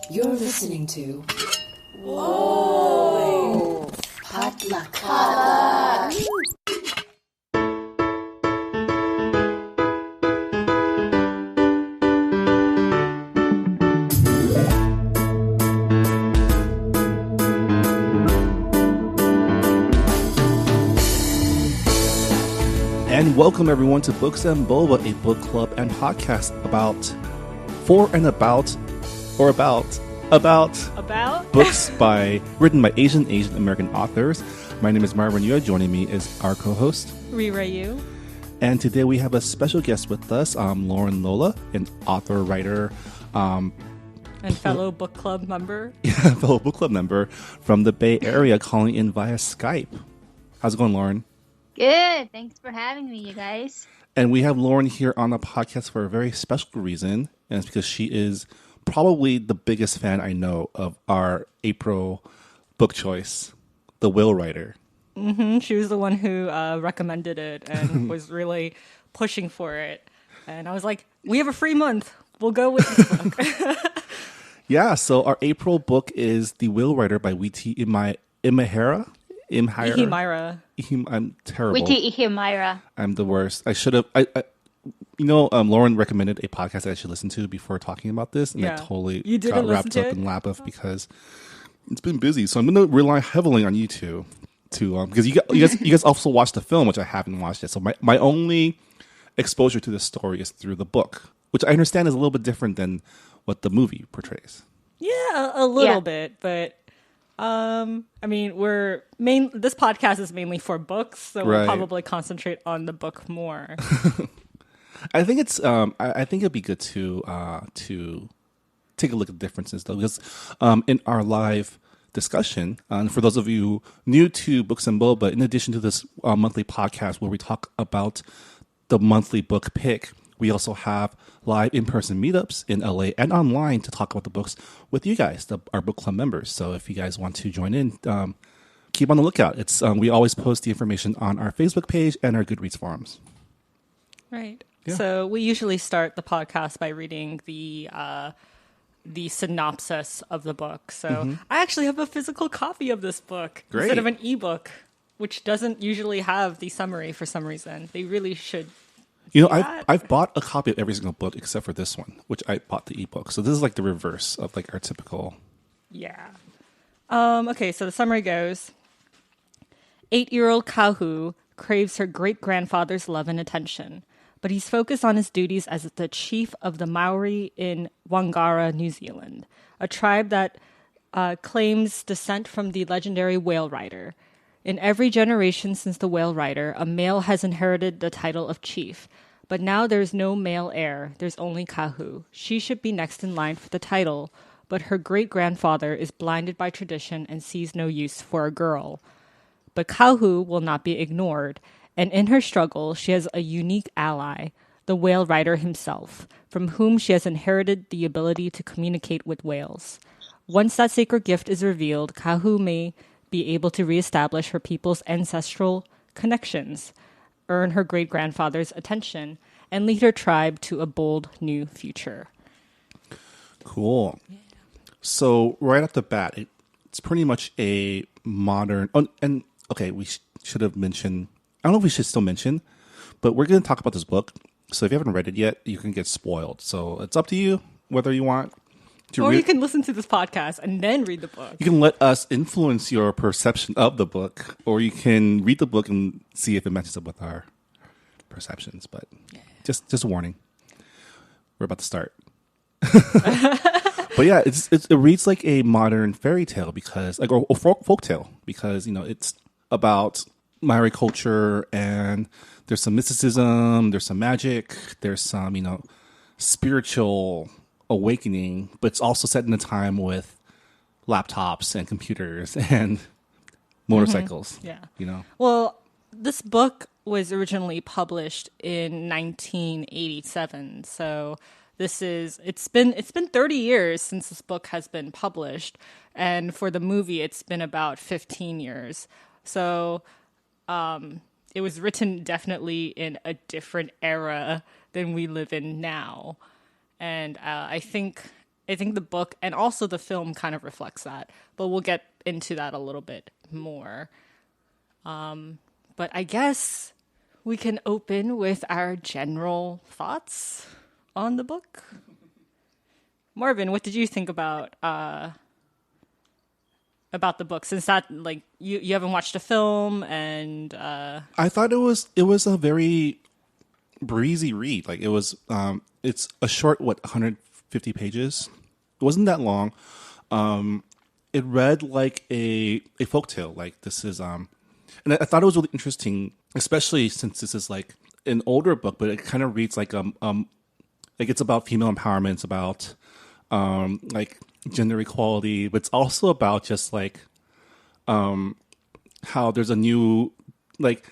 You're listening to Whoa! Potluck. And welcome everyone to Books and Boba, a book club and podcast about books written by Asian American authors. My name is Marvin Yue. Joining me is our co-host Rira Yu. And today we have a special guest with us, Lauren Lola, an author, writer, and fellow book club member. Yeah, fellow book club member from the Bay Area, calling in via Skype. How's it going, Lauren? Good. Thanks for having me, you guys. And we have Lauren here on the podcast for a very special reason, and it's because she is probably the biggest fan I know of our April book choice, The Whale Writer. Mm-hmm. She was the one who recommended it and was really pushing for it. And I was like, we have a free month. We'll go with this book. Yeah, so our April book is The Whale Writer by Witi Ihimaera. Ihimaera. I'm terrible. Witi Ihimaera. I'm the worst. I should have. Lauren recommended a podcast that I should listen to before talking about this, and I totally got wrapped up in lap of because it's been busy. So I'm going to rely heavily on you two to because you guys also watched the film, which I haven't watched yet. So my only exposure to this story is through the book, which I understand is a little bit different than what the movie portrays. Yeah, a little bit, but. This podcast is mainly for books, so we'll probably concentrate on the book more. I think it's I think it'd be good to take a look at the differences though, because in our live discussion, and for those of you new to Books and Boba, in addition to this monthly podcast where we talk about the monthly book pick, we also have live in-person meetups in LA and online to talk about the books with you guys, our book club members. So if you guys want to join in, keep on the lookout. It's we always post the information on our Facebook page and our Goodreads forums. Right. Yeah. So we usually start the podcast by reading the synopsis of the book. So I actually have a physical copy of this book instead of an ebook, which doesn't usually have the summary for some reason. They really should. You know, I've bought a copy of every single book except for this one, which I bought the ebook. So this is like the reverse of like our typical. Yeah. Okay, so the summary goes: 8-year-old Kauhu craves her great-grandfather's love and attention, but he's focused on his duties as the chief of the Maori in Wangara, New Zealand, a tribe that claims descent from the legendary whale rider. In every generation since the whale rider, a male has inherited the title of chief. But now there's no male heir. There's only Kauhu. She should be next in line for the title, but her great-grandfather is blinded by tradition and sees no use for a girl. But Kauhu will not be ignored, and in her struggle, she has a unique ally, the whale rider himself, from whom she has inherited the ability to communicate with whales. Once that sacred gift is revealed, Kauhu may be able to reestablish her people's ancestral connections, earn her great-grandfather's attention, and lead her tribe to a bold new future. Cool. Yeah. So right off the bat, it's pretty much a modern... we should have mentioned... I don't know if we should still mention, but we're going to talk about this book. So if you haven't read it yet, you can get spoiled. So it's up to you whether you want... you can listen to this podcast and then read the book. You can let us influence your perception of the book, or you can read the book and see if it matches up with our perceptions. But just a warning. We're about to start. But yeah, it reads like a modern fairy tale or folk tale because, it's about Maori culture and there's some mysticism, there's some magic, there's some, spiritual awakening, but it's also set in a time with laptops and computers and motorcycles. Yeah. Well, this book was originally published in 1987, so it's been 30 years since this book has been published, and for the movie it's been about 15 years. So it was written definitely in a different era than we live in now. And I think I think the book and also the film kind of reflects that, but we'll get into that a little bit more. But I guess we can open with our general thoughts on the book. Marvin, what did you think about the book? Since that, like, you haven't watched the film, and I thought it was a very breezy read. Like, it was it's a short 150 pages. It wasn't that long. It read like a folktale. Like, this is and I thought it was really interesting, especially since this is like an older book, but it kind of reads like it's about female empowerment. It's about like gender equality, but it's also about just like how there's a new, like,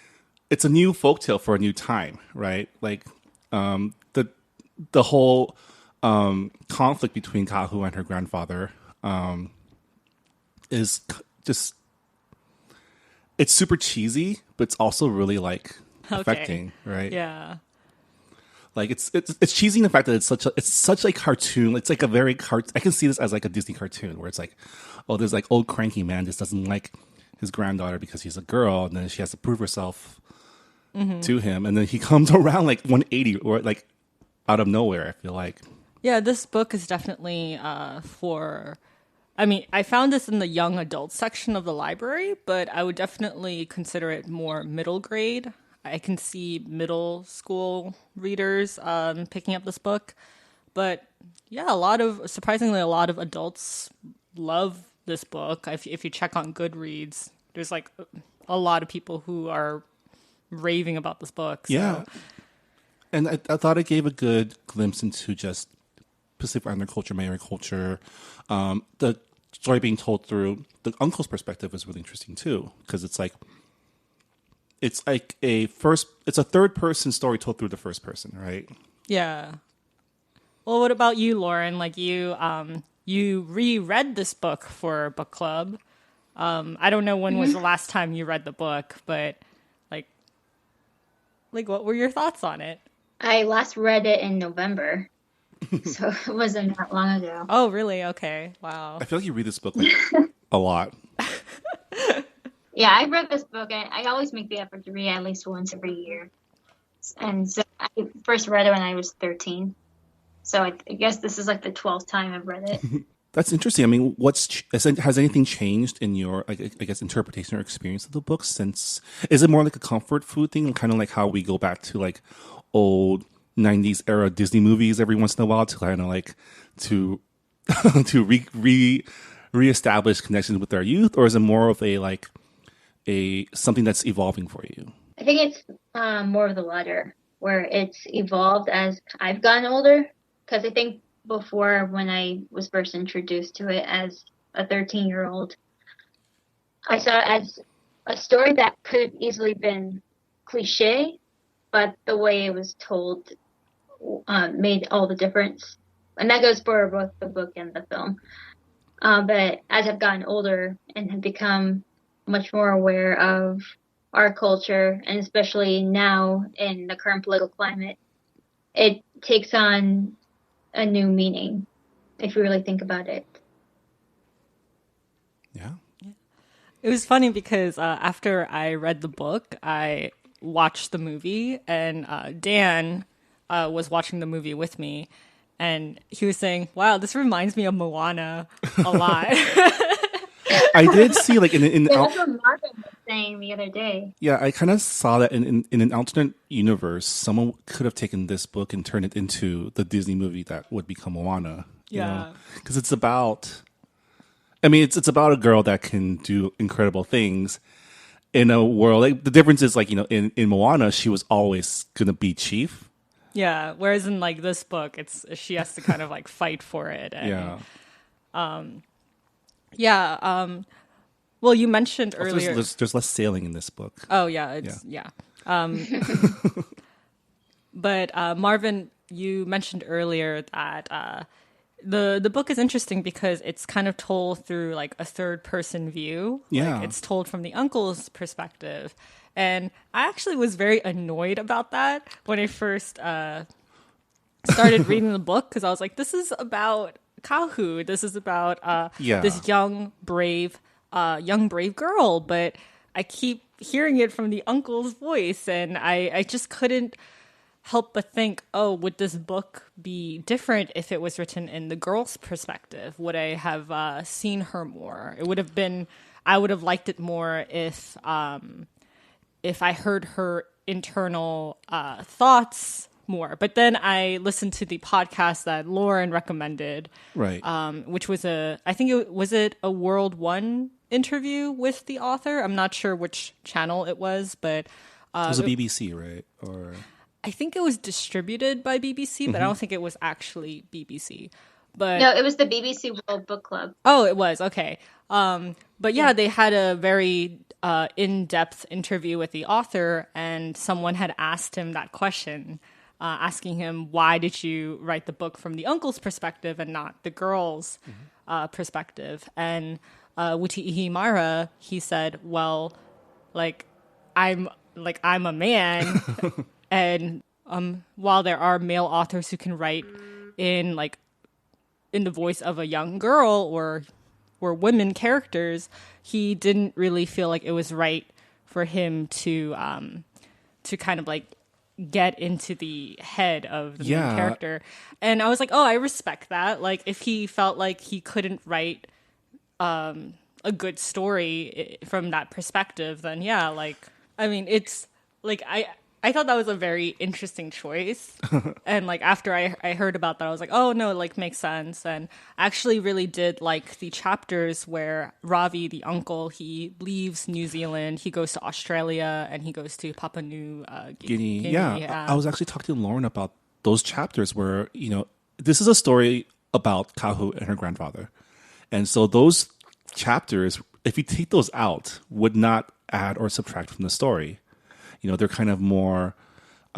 it's a new folktale for a new time, right? Like the whole conflict between Kahu and her grandfather is just, it's super cheesy, but it's also really like affecting, right? yeah. Like, it's cheesy in the fact that it's such a cartoon. It's like a very I can see this as like a Disney cartoon where it's like, oh, there's like old cranky man just doesn't like his granddaughter because he's a girl, and then she has to prove herself to him, and then he comes around like 180 or like out of nowhere. I feel like. Yeah, this book is definitely for. I mean, I found this in the young adult section of the library, but I would definitely consider it more middle grade. I can see middle school readers picking up this book. But yeah, surprisingly, a lot of adults love this book. If you check on Goodreads, there's like a lot of people who are raving about this book. So. Yeah. And I thought it gave a good glimpse into just Pacific Islander culture, Maori culture. The story being told through the uncle's perspective is really interesting too, because it's like it's a third person story told through the first person, right? Yeah. Well, what about you, Lauren? Like, you reread this book for book club. I don't know when was the last time you read the book, but like what were your thoughts on it? I last read it in November, so it wasn't that long ago. Oh, really? Okay. Wow. I feel like you read this book like a lot. Yeah, I read this book. I always make the effort to read at least once every year. And so I first read it when I was 13. So I guess this is like the 12th time I've read it. That's interesting. I mean, has anything changed in your, I guess, interpretation or experience of the book since? Is it more like a comfort food thing, kind of like how we go back to like old 90s era Disney movies every once in a while to kind of like to reestablish connections with our youth, or is it more of a like something that's evolving for you? I think it's more of the latter, where it's evolved as I've gotten older. Because I think before, when I was first introduced to it as a 13-year-old, I saw it as a story that could have easily been cliche, but the way it was told made all the difference. And that goes for both the book and the film. But as I've gotten older and have become much more aware of our culture, and especially now in the current political climate, it takes on a new meaning if you really think about it. Yeah. It was funny because after I read the book, I watched the movie, and Dan was watching the movie with me, and he was saying, "Wow, this reminds me of Moana a lot." I did see like in That's what Marvin was saying the other day. Yeah, I kind of saw that in an alternate universe, someone could have taken this book and turned it into the Disney movie that would become Moana. Yeah, because it's about, I mean, it's about a girl that can do incredible things in a world. Like, the difference is, like, in Moana, she was always gonna be chief. Yeah, whereas in like this book, she has to kind of like fight for it. And, yeah. Well, you mentioned Also, earlier. there's less sailing in this book. Oh yeah, yeah. But Marvin, you mentioned earlier that the book is interesting because it's kind of told through like a third person view. Yeah, like, it's told from the uncle's perspective, and I actually was very annoyed about that when I first started reading the book, because I was like, this is about Kahu. This is about Yeah. this young brave girl, but I keep hearing it from the uncle's voice, and I just couldn't help but think, oh, would this book be different if it was written in the girl's perspective? Would I have seen her more? It would have been. I would have liked it more if I heard her internal thoughts more. But then I listened to the podcast that Lauren recommended, Right. which was was it a World One interview with the author? I'm not sure which channel it was, but it was a BBC, right? Or I think it was distributed by BBC, but I don't think it was actually BBC. But No, it was the BBC World Book Club. oh, it was okay. But yeah, they had a very in-depth interview with the author, and someone had asked him that question, asking him, why did you write the book from the uncle's perspective and not the girl's perspective? And Witi Ihimaera, he said, well, I'm a man, and while there are male authors who can write in the voice of a young girl or women characters, he didn't really feel like it was right for him to kind of get into the head of the main character. And I was like, oh, I respect that. Like, if he felt like he couldn't write a good story from that perspective, then yeah, I mean, it's I thought that was a very interesting choice. And after I heard about that, I was like, oh no, makes sense. And I actually really did like the chapters where Ravi, the uncle, he leaves New Zealand, he goes to Australia, and he goes to Papua New Guinea. Yeah. I was actually talking to Lauren about those chapters where, this is a story about Kahu and her grandfather. And so those chapters, if you take those out, would not add or subtract from the story. They're kind of more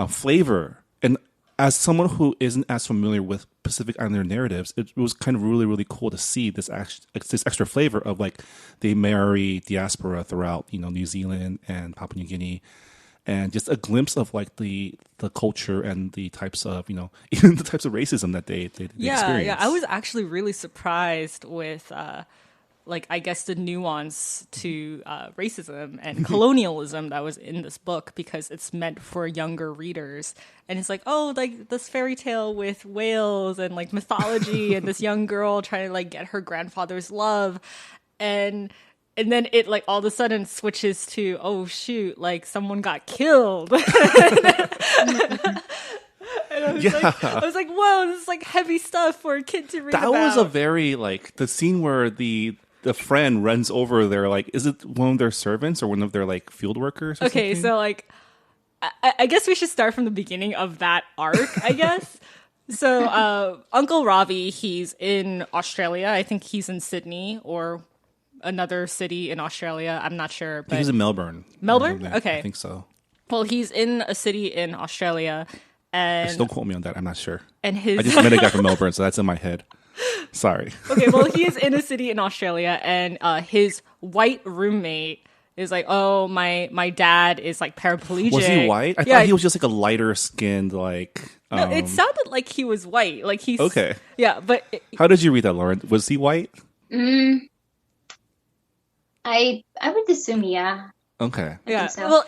flavor. And as someone who isn't as familiar with Pacific Islander narratives, it was kind of really, really cool to see this extra flavor of the Maori diaspora throughout, New Zealand and Papua New Guinea, and just a glimpse of the culture and the types of, even the types of racism that they experience. Yeah, I was actually really surprised with I guess the nuance to racism and colonialism that was in this book, because it's meant for younger readers. And it's this fairy tale with whales and mythology and this young girl trying to get her grandfather's love. And then it all of a sudden switches to, oh shoot, someone got killed. And I was like, whoa, this is heavy stuff for a kid to read that about. Was a very the scene where the friend runs over their is it one of their servants or one of their field workers or okay something? So I guess we should start from the beginning of that arc, I guess. So Uncle Ravi, he's in Australia. I think he's in Sydney or another city in Australia. I'm not sure, but he's in Melbourne. Okay, I think so. Well, he's in a city in Australia, and don't quote me on that, I'm not sure. And I just met a guy from Melbourne, so that's in my head. Sorry. Okay, well, he is in a city in Australia, and his white roommate is oh, my dad is paraplegic. Was he white? I thought he was just a lighter skinned No, it sounded like he was white. He's okay. Yeah, but how did you read that, Lauren? Was he white? I would assume, yeah. Okay. Yeah. So. Well,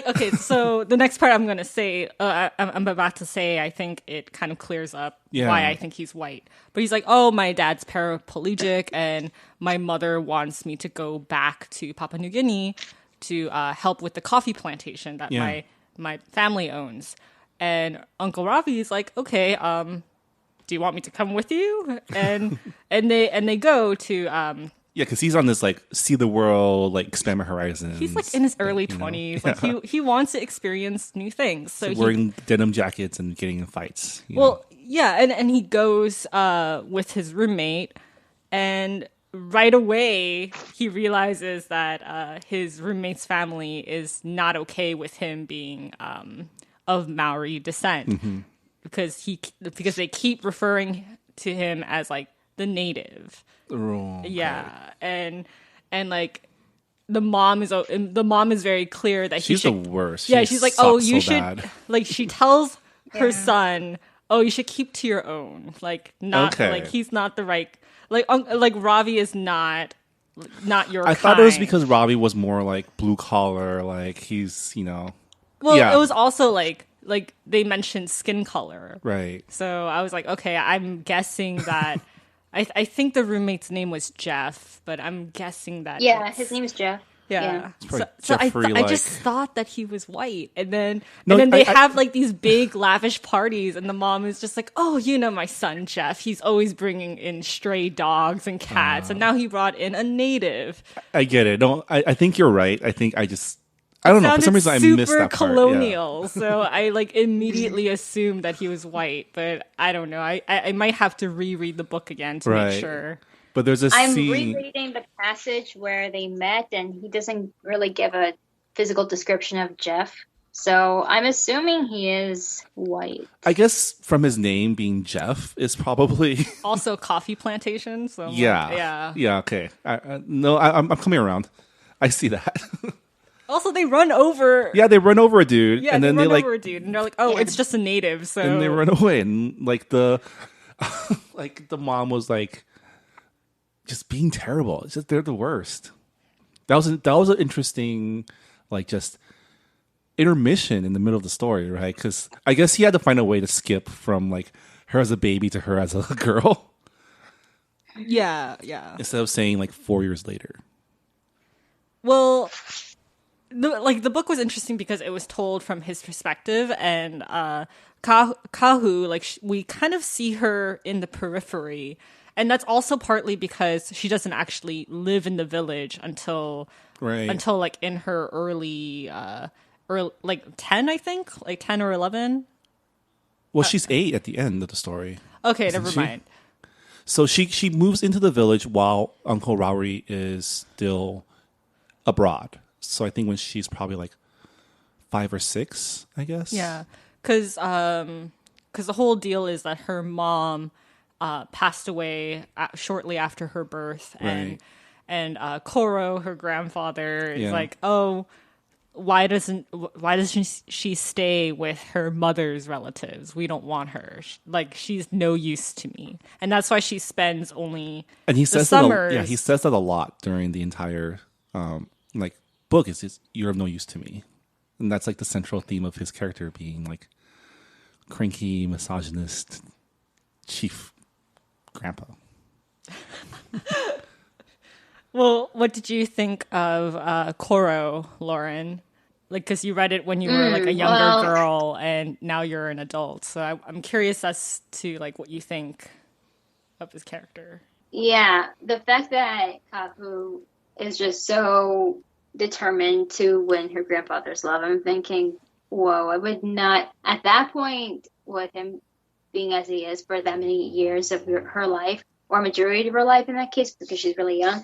okay. So the next part I'm gonna say, I'm about to say, I think it kind of clears up why I think he's white. But he's oh, my dad's paraplegic, and my mother wants me to go back to Papua New Guinea to help with the coffee plantation that my family owns. And Uncle Ravi is okay. Do you want me to come with you? And they go to. Yeah, because he's on this see the world, expand my horizons. He's in his early 20s. He wants to experience new things. So wearing denim jackets and getting in fights. Yeah, and he goes with his roommate, and right away he realizes that his roommate's family is not okay with him being of Maori descent, because they keep referring to him as the native. Okay. Yeah, and the mom is very clear that she's the worst. Yeah, she's oh, you so should bad. she tells her son, oh, you should keep to your own. Like not Okay. like he's not the right like Ravi is not your I kind. thought it was because Robbie was more like blue collar, like he's, well, yeah. it was also like they mentioned skin color. right. So I was like, okay, I'm guessing that I think the roommate's name was Jeff, but I'm guessing that Yeah, it's- his name is Jeff. Yeah. probably So Jeffrey, I just like- thought that he was white. And then No, they I- have like these big lavish parties and the mom is just like, "Oh, my son Jeff, he's always bringing in stray dogs and cats and now he brought in a native." I get it. No, I think you're right. I think I don't know. For Sounded some reason, I missed super that part. Yeah. colonial. So I like immediately assumed that he was white, but I don't know. I might have to reread the book again to Right. make sure. But there's a I'm scene. rereading the passage where they met, and he doesn't really give a physical description of Jeff. So I'm assuming he is white. I guess from his name being Jeff is probably. Also coffee plantation. So I'm like, yeah. yeah. Okay. No, I'm coming around. I see that. Also, they run over. Yeah, they run over a dude, Yeah, and then they they run like, over a dude, and they're like, "Oh, it's just a native." So and they run away, and like the, like the mom was like, just being terrible. It's just they're the worst. That was an interesting, like just intermission in the middle of the story, right? Because I guess he had to find a way to skip from like her as a baby to her as a girl yeah. instead of saying like 4 years later. Well, the book was interesting because it was told from his perspective, and Kahu, like we kind of see her in the periphery, and that's also partly because she doesn't actually live in the village until Right. like in her early like 10, I think, like 10 or 11. Well, she's 8 at the end of the story. Okay, Isn't never she? mind. So she moves into the village while Uncle Rauri is still abroad. So I think when she's probably like 5 or 6, I guess. Yeah, because the whole deal is that her mom passed away shortly after her birth, Right. and Koro, her grandfather, is Yeah. like, "Oh, why doesn't she stay with her mother's relatives? We don't want her. Like she's no use to me." And that's why she spends only And he the says summers. that he says that a lot during the entire like book is just, "You're of no use to me." And that's like the central theme of his character being like cranky, misogynist chief grandpa. Well, what did you think of Koro, Lauren? Like, because you read it when you were like a younger well- girl, and now you're an adult. So I'm curious as to like what you think of his character. Yeah, the fact that Kahu is just so determined to win her grandfather's love, I'm thinking, whoa, I would not, at that point, with him being as he is for that many years of her life, or majority of her life in that case, because she's really young.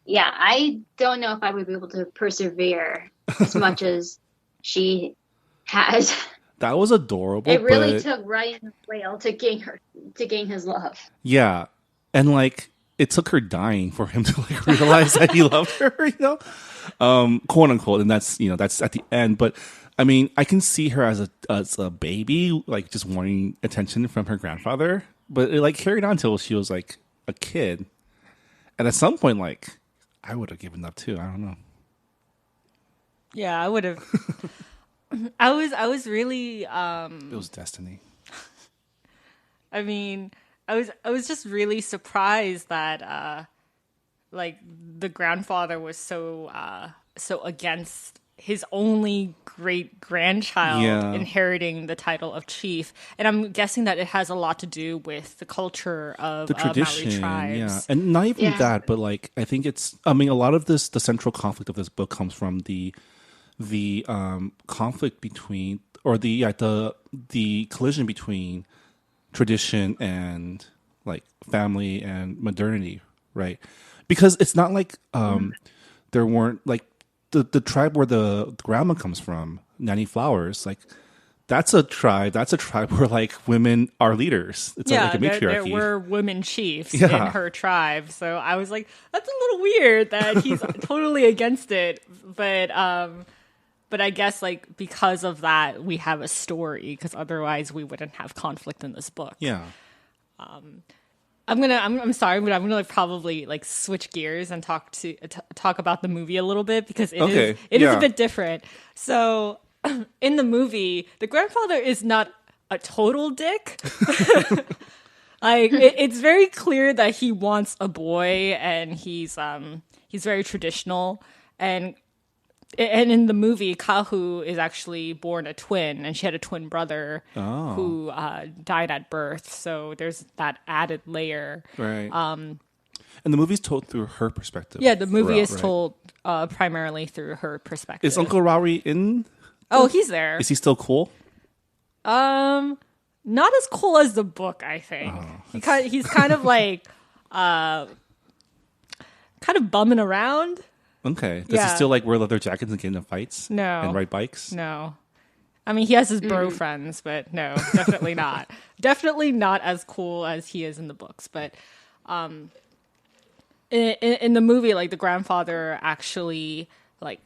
Yeah, I don't know if I would be able to persevere as much as she has. That was adorable. It really but took Ryan Whale to gain his love. yeah, and like it took her dying for him to like realize that he loved her, quote unquote, and that's that's at the end. But I mean, I can see her as a baby, like just wanting attention from her grandfather. But it like carried on till she was like a kid, and at some point, like I would have given up too. I don't know. Yeah, I would have. I was really. It was destiny. I mean, I was just really surprised that like the grandfather was so against his only great grandchild Yeah. inheriting the title of chief, and I'm guessing that it has a lot to do with the culture of The Maori tradition, tribes. yeah, and not even Yeah. that, but like I think it's. I mean, a lot of the central conflict of this book comes from the conflict between, or the collision between tradition and like family and modernity, right? Because it's not like there weren't like the tribe where the grandma comes from, Nanny Flowers, like. That's a tribe where like women are leaders. It's Yeah, like a there matriarchy. were women chiefs Yeah. in her tribe, so I was like, that's a little weird that he's totally against it. But But I guess like because of that, we have a story because otherwise we wouldn't have conflict in this book. Yeah. I'm sorry, but I'm gonna like probably like switch gears and talk about the movie a little bit because it is a bit different. So in the movie, the grandfather is not a total dick. Like it's very clear that he wants a boy, and he's very traditional, and in the movie, Kahu is actually born a twin, and she had a twin brother who died at birth. So there's that added layer. Right. And the movie's told through her perspective. Yeah, the movie is told primarily through her perspective. Is Uncle Rauri in? Oh, he's there. Is he still cool? Not as cool as the book, I think. He's kind of like, kind of bumming around. Okay. Does he still like wear leather jackets and get into fights? No. And ride bikes? No. I mean, he has his bro friends, but no, definitely not. Definitely not as cool as he is in the books. But in the movie, like the grandfather actually like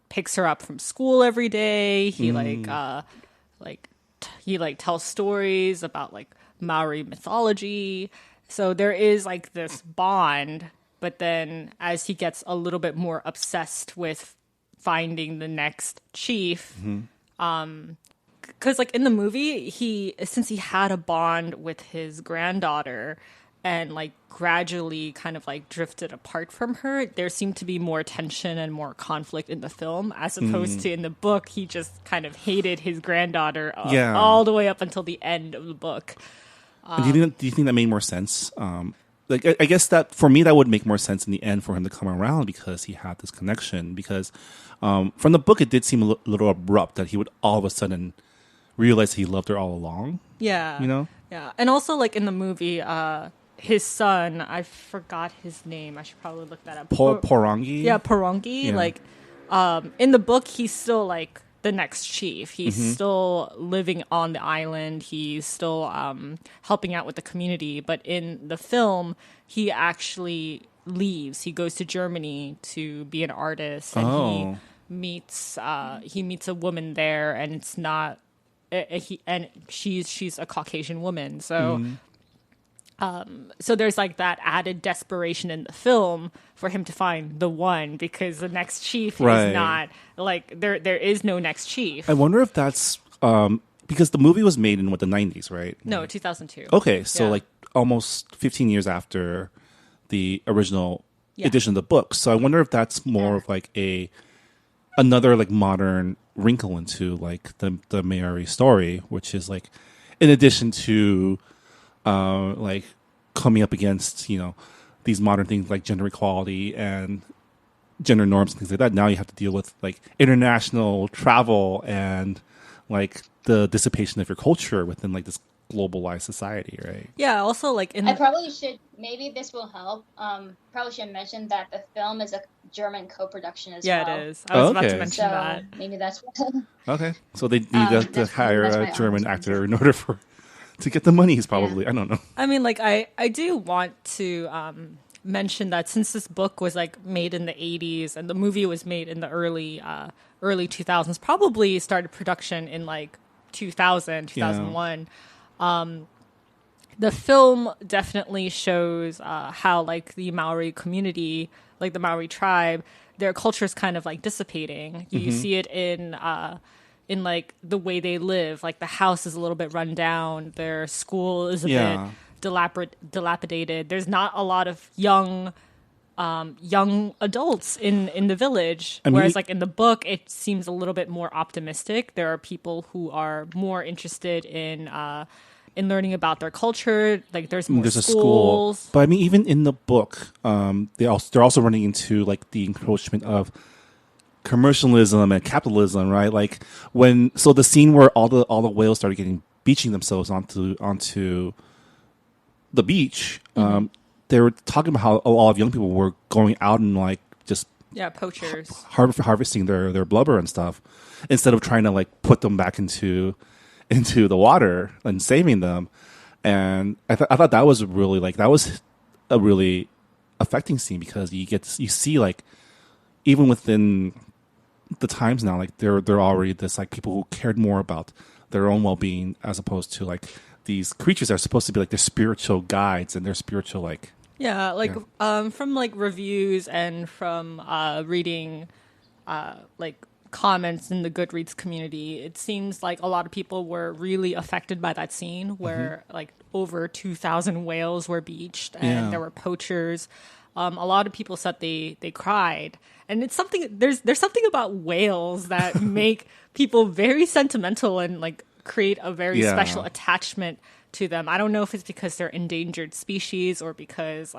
picks her up from school every day. He he tells stories about like Maori mythology. So there is like this bond, but then as he gets a little bit more obsessed with finding the next chief, because like in the movie, since he had a bond with his granddaughter and like gradually kind of like drifted apart from her, there seemed to be more tension and more conflict in the film as opposed to in the book. He just kind of hated his granddaughter all the way up until the end of the book. Do you think that made more sense? Like I guess that for me that would make more sense in the end for him to come around because he had this connection. Because from the book, it did seem a little abrupt that he would all of a sudden realize he loved her all along. Yeah, you know. Yeah, and also like in the movie, his son, I forgot his name. I should probably look that up. Porongi. Yeah, Porongi. Yeah. Like in the book, he's still like the next chief. He's still living on the island. He's still helping out with the community. But in the film, he actually leaves. He goes to Germany to be an artist, and he meets a woman there, and it's not. She's a Caucasian woman. So. So there's like that added desperation in the film for him to find the one because the next chief is not like there is no next chief. I wonder if that's because the movie was made in the 90s, right? No, 2002. Okay, so like almost 15 years after the original edition of the book. So I wonder if that's more of like another like modern wrinkle into like the Maori story, which is like in addition to like coming up against, these modern things like gender equality and gender norms and things like that. Now you have to deal with like international travel and like the dissipation of your culture within like this globalized society, right? Yeah. Also, like I probably should. Maybe this will help. Probably should mention that the film is a German co-production as well. Yeah, it is. I was about to mention that. Maybe that's okay. So they need to hire a German actor in order to get the money, probably. I don't know. I mean, like, I do want to mention that since this book was like made in the 80s and the movie was made in the early 2000s, probably started production in like 2001. The film definitely shows how like the Maori community, like the Maori tribe, their culture is kind of like dissipating. You see it in like the way they live. Like the house is a little bit run down. Their school is a bit dilapidated. There's not a lot of young adults in the village. Whereas like in the book, it seems a little bit more optimistic. There are people who are more interested in learning about their culture. Like there's more schools. A school. But I mean, even in the book, they're also running into like the encroachment of commercialism and capitalism, right? Like the scene where all the whales started beaching themselves onto the beach, they were talking about how a lot of young people were going out and like just poachers harvesting their blubber and stuff instead of trying to like put them back into the water and saving them. And I thought that was really that was a really affecting scene because you see like even within the times now, like they're already this like people who cared more about their own well being as opposed to like these creatures that are supposed to be like their spiritual guides and their spiritual like Yeah, like from like reviews and from reading like comments in the Goodreads community, it seems like a lot of people were really affected by that scene where like over 2,000 whales were beached and there were poachers. A lot of people said they cried, and it's something. There's something about whales that make people very sentimental and like create a very special attachment to them. I don't know if it's because they're endangered species or because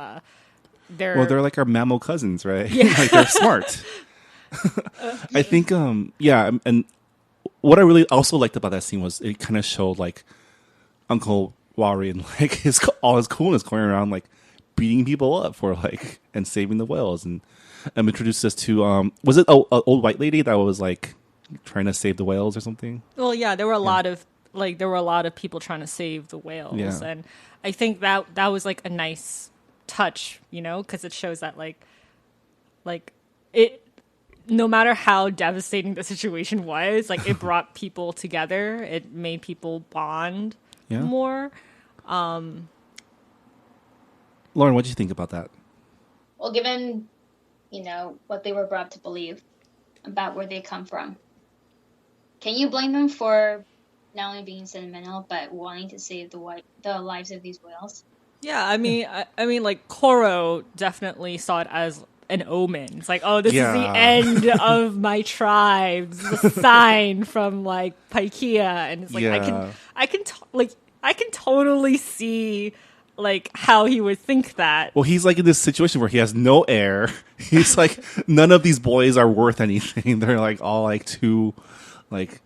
they're like our mammal cousins, right? Like they're smart. I think and what I really also liked about that scene was it kind of showed like Uncle Wari and like all his coolness going around like beating people up for like and saving the whales and introduced us to was it an old white lady that was like trying to save the whales or something? Well, yeah, there were a lot of people trying to save the whales, and I think that was like a nice touch, because it shows that like it. No matter how devastating the situation was, like it brought people together. It made people bond more. Lauren, what did you think about that? Well, given, what they were brought to believe about where they come from, can you blame them for not only being sentimental but wanting to save the lives of these whales? Yeah, I mean, like Koro definitely saw it as an omen. It's like, oh, this is the end of my tribe. This is a sign from like Paikea, and it's like I can totally see like how he would think that. Well, he's like in this situation where he has no heir. He's like none of these boys are worth anything. They're like all like too like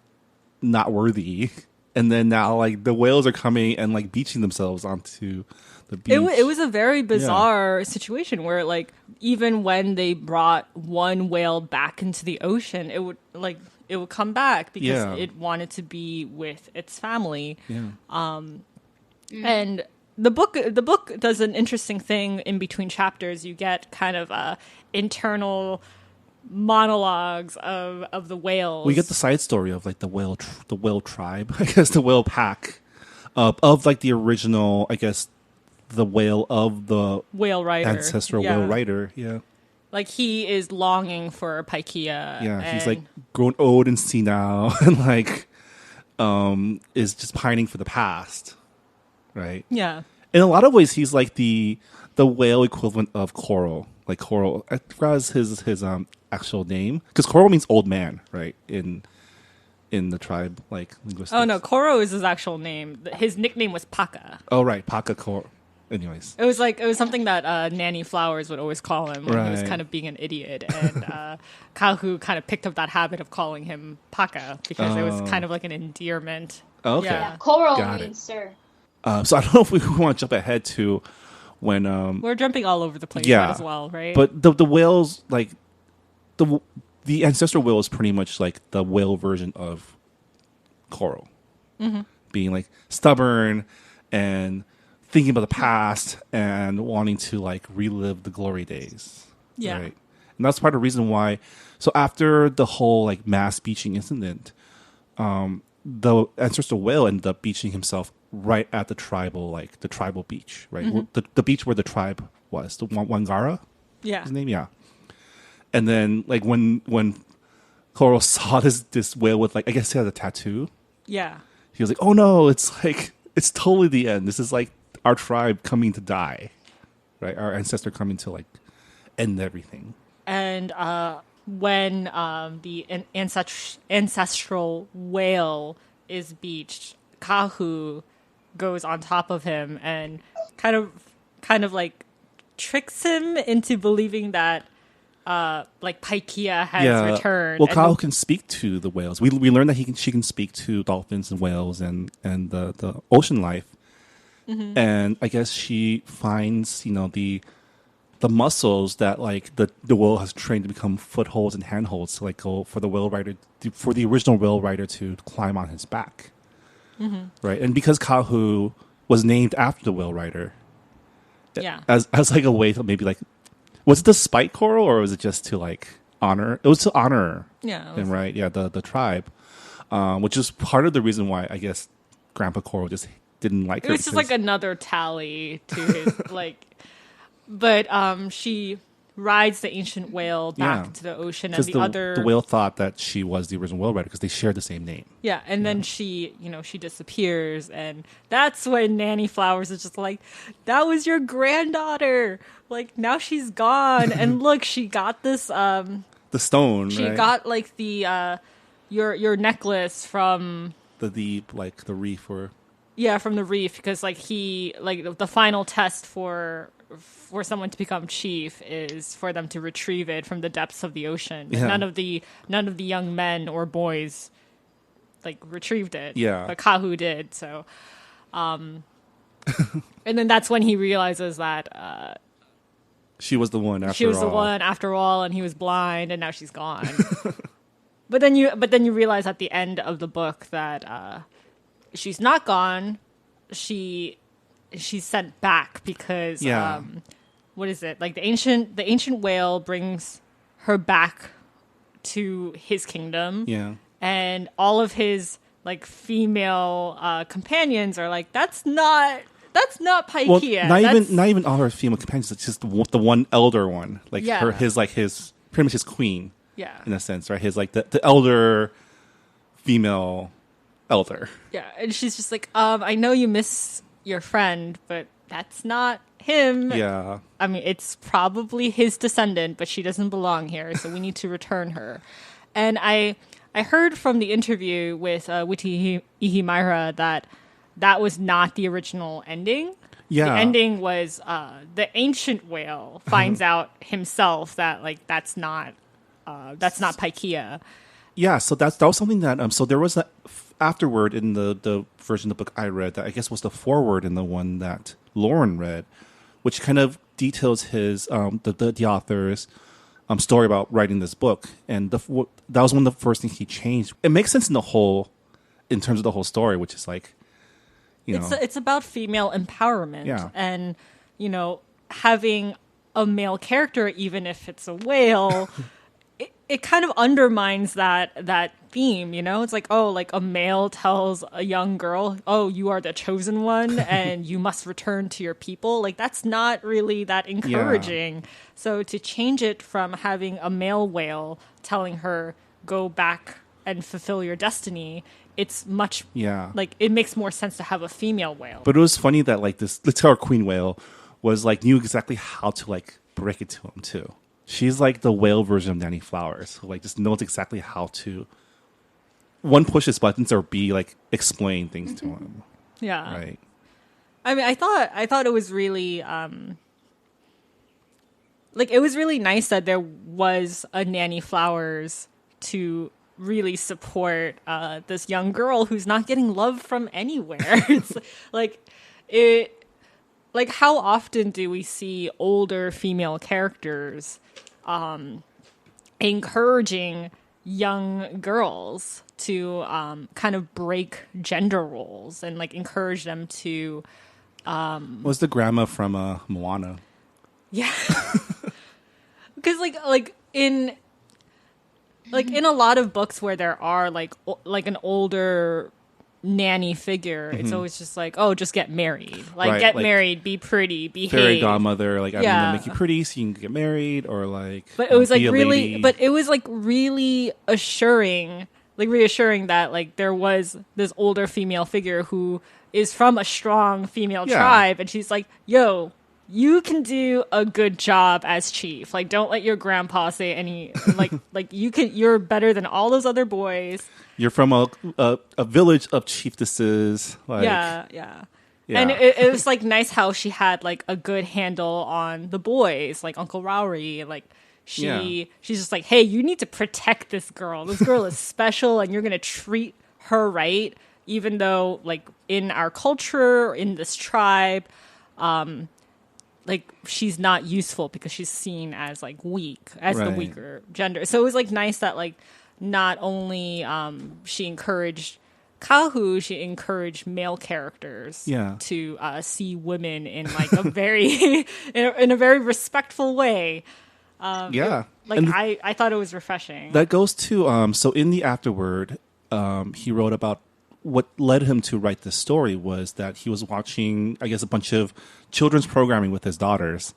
not worthy. And then now like the whales are coming and like beaching themselves onto the beach. It was a very bizarre situation where like even when they brought one whale back into the ocean, it would come back because it wanted to be with its family. And the book does an interesting thing in between chapters. You get kind of internal monologues of the whales. We get the side story of like the whale tribe, I guess the whale pack of like the original, I guess the whale of the whale rider, ancestral whale rider. Like he is longing for Paikea. He's like grown old and senile and like is just pining for the past, right? Yeah. In a lot of ways, he's like the whale equivalent of Koro. Like Koro, I forgot his actual name because Koro means old man, right? In the tribe, like linguistics. Oh no, Koro is his actual name. His nickname was Paka. Oh right, Paka Koro. Anyways, it was something that Nanny Flowers would always call him when he was kind of being an idiot, and Kahu kind of picked up that habit of calling him Paka because it was kind of like an endearment. Okay, yeah, Koro means sir. So I don't know if we want to jump ahead to when we're jumping all over the place as well, right? But the whales, like the ancestral whale is pretty much like the whale version of Koro, being like stubborn and thinking about the past and wanting to like relive the glory days. Yeah. Right? And that's part of the reason why. So after the whole like mass beaching incident, the ancestral whale ended up beaching himself right at the tribal beach, right? The beach where the tribe was, the Wangara. Yeah. His name, yeah. And then like when Koro saw this whale with like, I guess he had a tattoo. Yeah. He was like, oh no, it's totally the end. This is like our tribe coming to die, right? Our ancestor coming to like end everything. And when the ancestral whale is beached, Kahu goes on top of him and kind of like tricks him into believing that like Paikea has returned. Well, Kahu can speak to the whales. We learned that she can speak to dolphins and whales and the ocean life. And I guess she finds, the muscles that like the whale has trained to become footholds and handholds to like go for the original whale rider to climb on his back. Right. And because Kahu was named after the whale rider. Yeah. As like a way to maybe like, was it to spite Koro or was it just to like, honor. It was to honor Yeah. him, right? Yeah, the tribe, which is part of the reason why I guess Grandpa Coral just didn't like It her. was just like because- another tally to his but she rides the ancient whale back Yeah. to the ocean, and because the the whale thought that she was the original whale rider because they shared the same name. yeah, and then she disappears, and that's when Nanny Flowers is just like, that was your granddaughter. Like, now she's gone, and look, she got this. The stone, She right? got like the your necklace from. the like the reef or Yeah, from the reef, because like the final test for someone to become chief is for them to retrieve it from the depths of the ocean. Yeah. None of the young men or boys like retrieved it. Yeah. But Kahu did. So, and then that's when he realizes that she was the one after she was the all. one after all, and he was blind, and now she's gone. But then you realize at the end of the book that she's not gone. She's sent back because Yeah. what is it? Like the ancient whale brings her back to his kingdom. Yeah. And all of his like female companions are like, that's not Paikea. Well, That's- not even all her female companions. It's just the one elder one, like Yeah. his pretty much his queen yeah. in a sense, right? His like the elder female elder. Yeah, and she's just like, I know you miss your friend, but that's not him. Yeah. I mean, it's probably his descendant, but she doesn't belong here, so we need to return her. And I heard from the interview with Witi Ihimaera that was not the original ending. Yeah. The ending was the ancient whale finds out himself that like that's not Paikea. Yeah, so that was something that so there was that afterward in the version of the book I read that I guess was the foreword in the one that Lauren read, which kind of details his the author's story about writing this book, and that was one of the first things he changed. It makes sense in terms of the whole story, which is like, you know, It's about female empowerment, Yeah. and having a male character, even if it's a whale. It kind of undermines that theme, It's like, oh, like a male tells a young girl, oh, you are the chosen one and you must return to your people. Like, that's not really that encouraging. So to change it from having a male whale telling her, go back and fulfill your destiny, it's much, like, it makes more sense to have a female whale. But it was funny that like this our queen whale was like knew exactly how to like break it to him too. She's like the whale version of Nanny Flowers, who like just knows exactly how to one push his buttons or B like explain things to him. Yeah. Right. I mean, I thought it was really like it was really nice that there was a Nanny Flowers to really support this young girl who's not getting love from anywhere. It's like it like how often do we see older female characters encouraging young girls to kind of break gender roles and like encourage them to Was the grandma from Moana? yeah because like in a lot of books where there are like an older nanny figure, it's always just like, oh, just get married, like Right, get like married, be pretty, behave. Fairy godmother, like I'm Yeah. gonna make you pretty so you can get married, or like. But it was like be a really, lady. but it was like really reassuring that like there was this older female figure who is from a strong female Yeah. tribe, and she's like, yo, you can do a good job as chief. Like, don't let your grandpa say any like you're better than all those other boys. You're from a village of chiefesses. Like, Yeah. Yeah. And it was like nice how she had like a good handle on the boys, like Uncle Rowry. Like she's just like, hey, you need to protect this girl. This girl is special, and you're gonna treat her right, even though like in our culture, in this tribe, like she's not useful because she's seen as like weak, as the Right. weaker gender. So it was like nice that like not only she encouraged Kahu, she encouraged male characters to see women in like a very in a very respectful way. Yeah. Like And I thought it was refreshing. that goes to so in the afterword, he wrote about what led him to write this story was that he was watching, I guess, a bunch of children's programming with his daughters,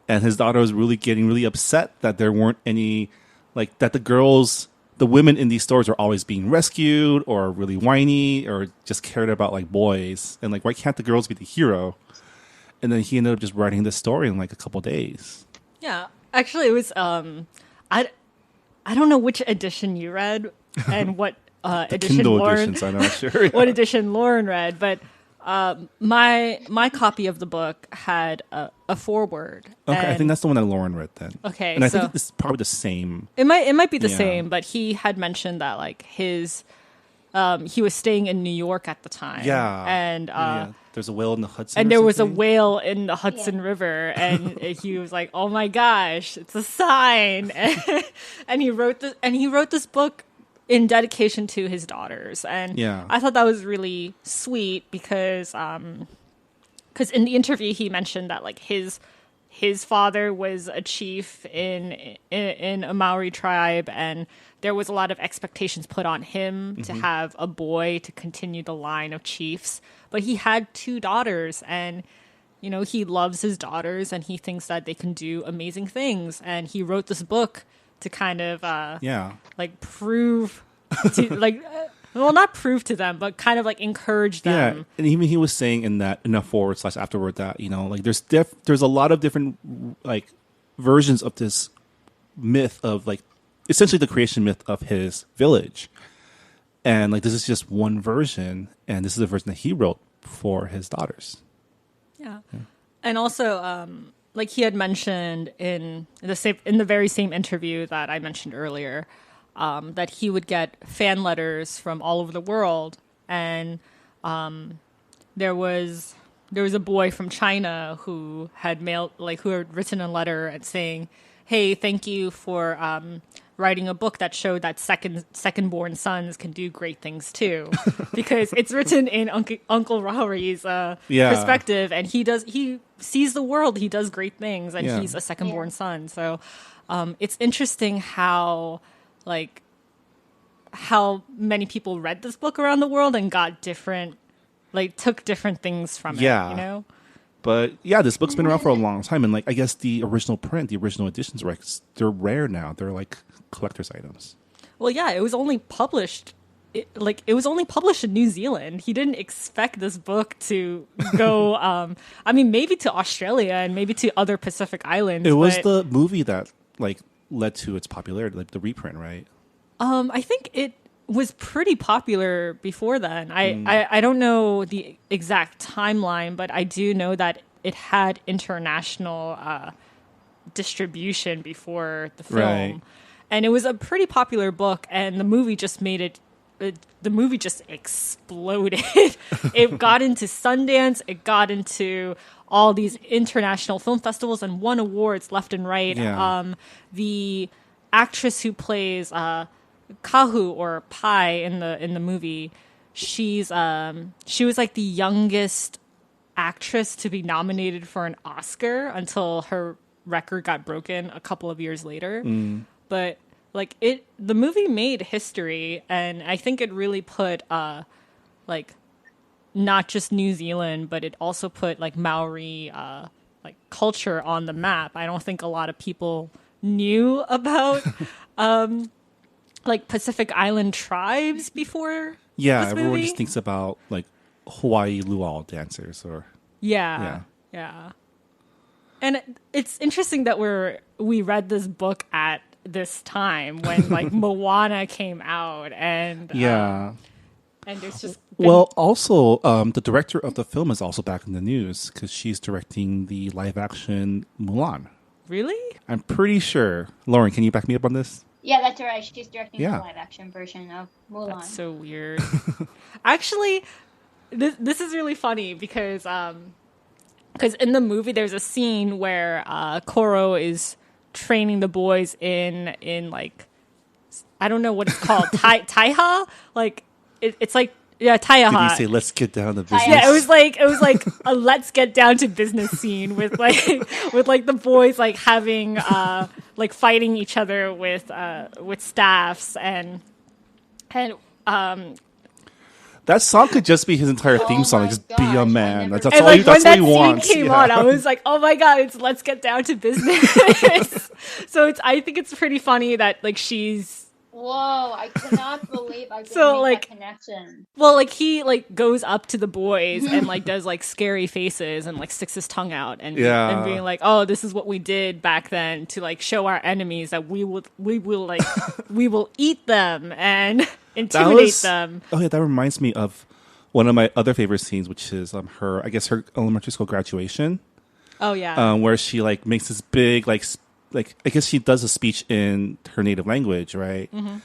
and his daughter was really getting really upset that there weren't any, like that the women in these stories are always being rescued or really whiny or just cared about like boys, and like why can't the girls be the hero? And then he ended up just writing this story in like a couple days. Yeah, actually, it was. I don't know which edition you read and what edition Kindle Lauren. editions, I'm not sure. What edition Lauren read, but my copy of the book had a foreword. Okay, I and think that's the one that Lauren read then. Okay, and I so- think it's probably the same. it might be the Yeah. same, but he had mentioned that like his he was staying in New York at the time. Yeah, and yeah. There's a whale in the Hudson. and or there was a something. whale in the Hudson River, and he was like, "Oh my gosh, it's a sign!" And he wrote this book in dedication to his daughters, and Yeah. I thought that was really sweet because in the interview he mentioned that like his father was a chief in a Maori tribe, and there was a lot of expectations put on him to have a boy to continue the line of chiefs. But he had two daughters, and you know he loves his daughters, and he thinks that they can do amazing things. And he wrote this book to kind of like prove to like. Well, not prove to them, but kind of like encourage Yeah, them. and even he was saying in a forward slash afterward that like there's a lot of different like versions of this myth of like essentially the creation myth of his village, and like this is just one version, and this is the version that he wrote for his daughters. Yeah. And also, like he had mentioned in the very same interview that I mentioned earlier, that he would get fan letters from all over the world, and there was a boy from China who had written a letter and saying, "Hey, thank you for writing a book that showed that second born sons can do great things too," because it's written in Uncle Rauri's perspective, and he sees the world, he does great things, and Yeah. he's a second born son. So it's interesting how many people read this book around the world and got took different things from Yeah. it, you know? But yeah, this book's been around for a long time, and like I guess the original editions, they're rare now. They're like collector's items. Well, yeah, it was only published. It was only published in New Zealand. He didn't expect this book to go. I mean, maybe to Australia and maybe to other Pacific islands. It was but, the movie that like led to its popularity, like the reprint, right? I think it was pretty popular before then. I don't know the exact timeline, but I do know that it had international distribution before the film. Right. And it was a pretty popular book, and the movie just made it. The movie just exploded. It got into Sundance. It got into all these international film festivals and won awards left and right. Yeah. The actress who plays Kahu or Pai in the movie, she was like the youngest actress to be nominated for an Oscar until her record got broken a couple of years later. But the movie made history, and I think it really put not just New Zealand, but it also put like Maori culture on the map. I don't think a lot of people knew about Pacific Island tribes before. Yeah, this everyone movie. just thinks about like Hawaii luau dancers or Yeah. And it's interesting that we read this book at this time when like Moana came out, and and there's just been, Well, also, the director of the film is also back in the news because she's directing the live-action Mulan. really. I'm pretty sure. Lauren, can you back me up on this? Yeah, that's right. She's directing Yeah. the live action version of Mulan. That's so weird. Actually, this is really funny because in the movie there's a scene where Koro is training the boys in like, I don't know what it's called, taiha, like it's like taiha. Did he say, "Let's get down to business"? Yeah, it was like a let's get down to business scene with like the boys like having like fighting each other with staffs and That song could just be his entire theme song. Like, my just be a gosh, I man. never- That's and all. like That's when all that he scene wants. came on, I was like, "Oh my god, let's get down to business." So I think it's pretty funny that like she's Whoa! I cannot believe I didn't So, make like- that connection. well, like he like goes up to the boys and like does like scary faces and like sticks his tongue out and Yeah. being like, "Oh, this is what we did back then to like show our enemies that we will like we will eat them and intimidate them." Oh yeah, that reminds me of one of my other favorite scenes, which is her elementary school graduation, Oh yeah. where she like makes this big like I guess she does a speech in her native language, right? Mm-hmm.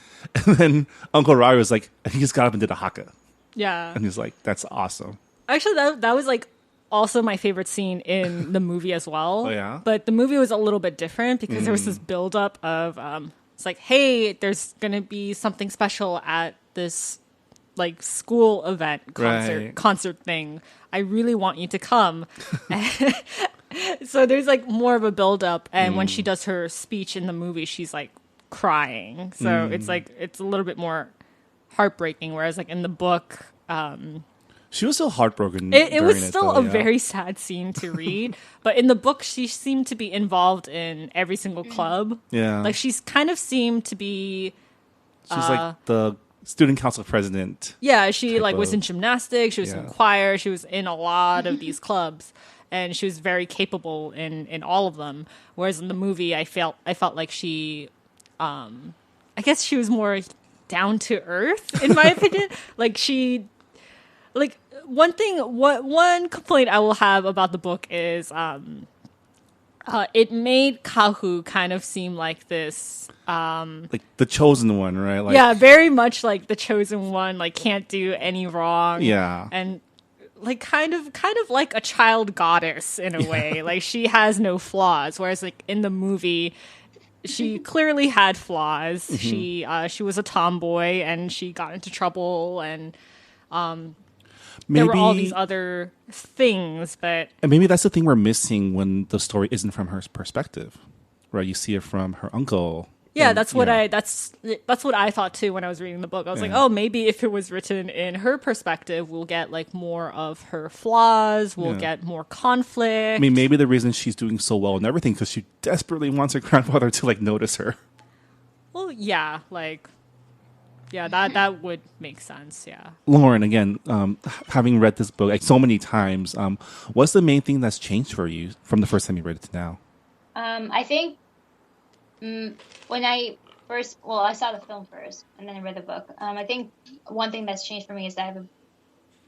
And then Uncle Rai was like, he just got up and did a haka, Yeah. and he's like, "That's awesome." Actually, that was like also my favorite scene in the movie as well. Oh, yeah? But the movie was a little bit different because there was this buildup of it's like, hey, there's gonna be something special at this like school event Right. concert thing. I really want you to come. So there's like more of a buildup, and when she does her speech in the movie, she's like crying. So it's like it's a little bit more heartbreaking. Whereas like in the book. She was still heartbroken. It during was still though, a yeah. very sad scene to read, but in the book, she seemed to be involved in every single club. Yeah. Like she's kind of seemed to be. She's like the student council president. Yeah, she Type like was of- in gymnastics. She was in Yeah. choir. She was in a lot of these clubs, and she was very capable in all of them. Whereas in the movie, I felt like she, I guess she was more down to earth in my opinion. Like she. Like one complaint I will have about the book is it made Kahu kind of seem like this Like the chosen one, right? Like, yeah, very much like the chosen one, like can't do any wrong. Yeah. And like kind of like a child goddess in a way. Like she has no flaws. Whereas like in the movie she clearly had flaws. She was a tomboy and she got into trouble and there were all these other things, but And maybe that's the thing we're missing when the story isn't from her perspective, right? You see it from her uncle. yeah, and- that's what yeah. that's what I thought too when I was reading the book. I was like, Yeah. oh, maybe if it was written in her perspective, we'll get like more of her flaws. We'll Yeah. get more conflict. I mean, maybe the reason she's doing so well and everything because she desperately wants her grandfather to like notice her. Well, yeah, like, yeah, that would make sense. Yeah. Lauren, again, having read this book like so many times, what's the main thing that's changed for you from the first time you read it to now? I think when I I saw the film first and then I read the book. I think one thing that's changed for me is that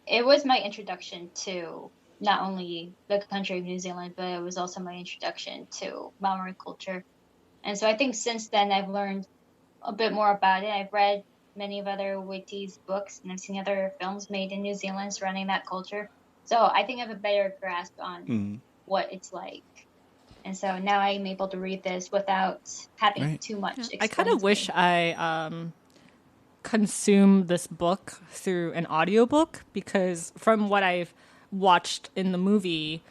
it was my introduction to not only the country of New Zealand, but it was also my introduction to Maori culture. And so I think since then I've learned a bit more about it. I've read many of other Witi's books and I've seen other films made in New Zealand surrounding that culture. So I think I have a better grasp on what it's like. And so now I'm able to read this without having Right. too much. I kind of explained to wish me. I consumed this book through an audiobook because from what I've watched in the movie,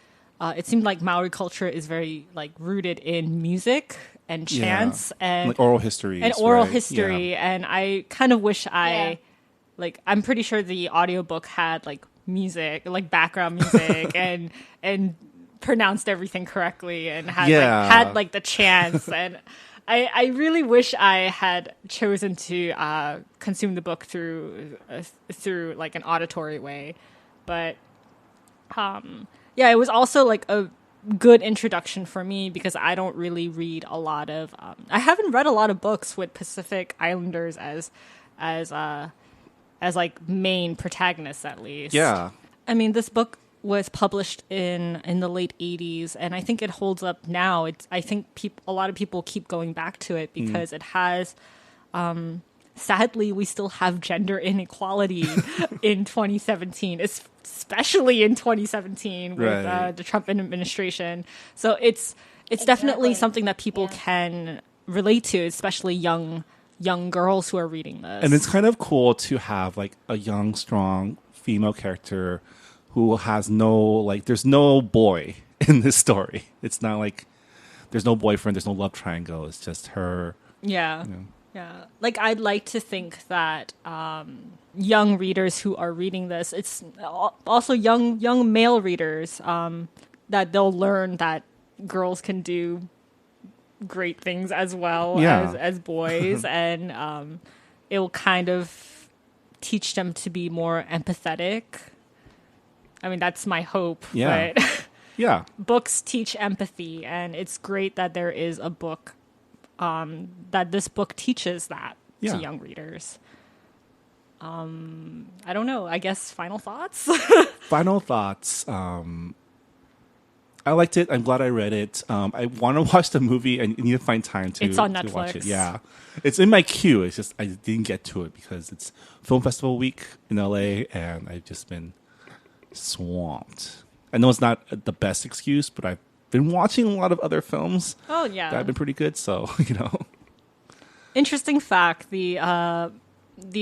it seemed like Maori culture is very like rooted in music and chants and like oral history. history. And I kind of wish like I'm pretty sure the audiobook had like music, like background music and pronounced everything correctly and had like the chants and I really wish I had chosen to consume the book through like an auditory way, but yeah, it was also like a good introduction for me because I don't really read a lot of I haven't read a lot of books with Pacific Islanders as like main protagonists at least. Yeah. I mean, this book was published in the late 80s and I think it holds up now. I think a lot of people keep going back to it because it has sadly we still have gender inequality in 2017, especially in 2017 with Right. the Trump administration. So it's definitely Exactly. something that people can relate to, especially young girls who are reading this. And it's kind of cool to have like a young, strong female character who has there's no boy in this story. It's not like there's no boyfriend, there's no love triangle. It's just her. Yeah. You know. Yeah. Like, I'd like to think that young readers who are reading this, it's also young male readers, that they'll learn that girls can do great things as well Yeah. as boys. And it will kind of teach them to be more empathetic. I mean, that's my hope. Yeah. But Yeah. books teach empathy, and it's great that there is a book that this book teaches that Yeah. to young readers. I don't know. I guess final thoughts? Final thoughts. I liked it. I'm glad I read it. I want to watch the movie. I need to find time to. It's on to watch it. Netflix. Yeah, it's in my queue. It's just I didn't get to it because it's film festival week in LA, and I've just been swamped. I know it's not the best excuse, but I've been watching a lot of other films Oh, that yeah. have been pretty good. So Interesting fact, the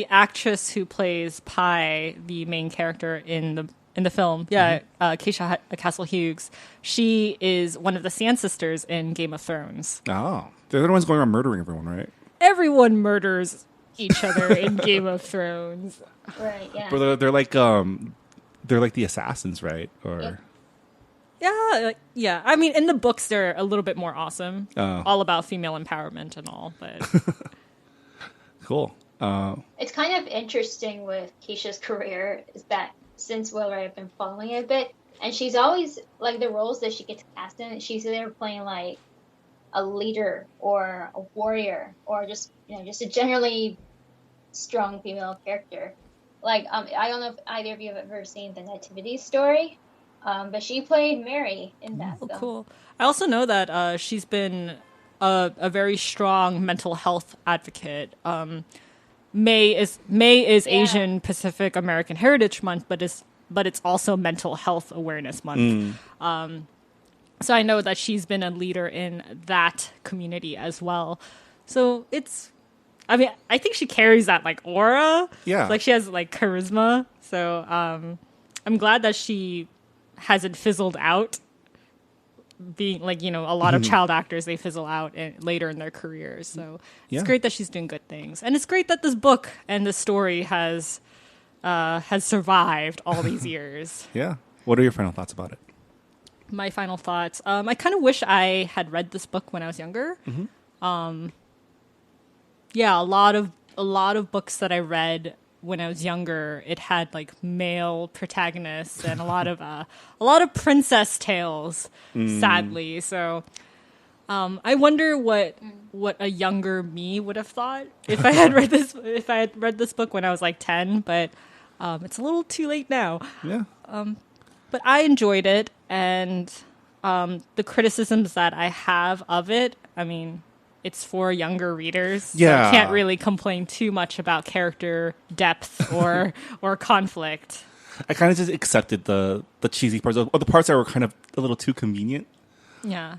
actress who plays Pi, the main character in the film, Keisha Castle Hughes, she is one of the Sand Sisters in Game of Thrones. Oh, they're the ones going around murdering everyone, right? Everyone murders each other in Game of Thrones. Right, yeah. But they're like the assassins, right? Or Yeah. I mean, in the books, they're a little bit more awesome, Oh. all about female empowerment and all. But cool. It's kind of interesting with Keisha's career is that since I've been following it a bit, and she's always like the roles that she gets cast in, she's either playing like a leader or a warrior or just a generally strong female character. Like I don't know if either of you have ever seen the Nativity Story, but she played Mary in that. oh, film. cool. I also know that she's been a very strong mental health advocate. May is Asian Pacific American Heritage Month, but it's also Mental Health Awareness Month. So I know that she's been a leader in that community as well. So I think she carries that like aura. Yeah. Like she has like charisma. So I'm glad that she hasn't fizzled out. Being like, a lot of child actors, they fizzle out later in their careers. So Yeah. it's great that she's doing good things. And it's great that this book and this story has survived all these years. Yeah. What are your final thoughts about it? My final thoughts. I kind of wish I had read this book when I was younger. Yeah, a lot of books that I read when I was younger, it had like male protagonists and a lot of princess tales, sadly. So I wonder what a younger me would have thought if I had read this book when I was like 10, but it's a little too late now. Yeah. But I enjoyed it, and the criticisms that I have of it, I mean, it's for younger readers. So Yeah. I can't really complain too much about character depth or conflict. I kind of just accepted the cheesy parts or the parts that were kind of a little too convenient. Yeah.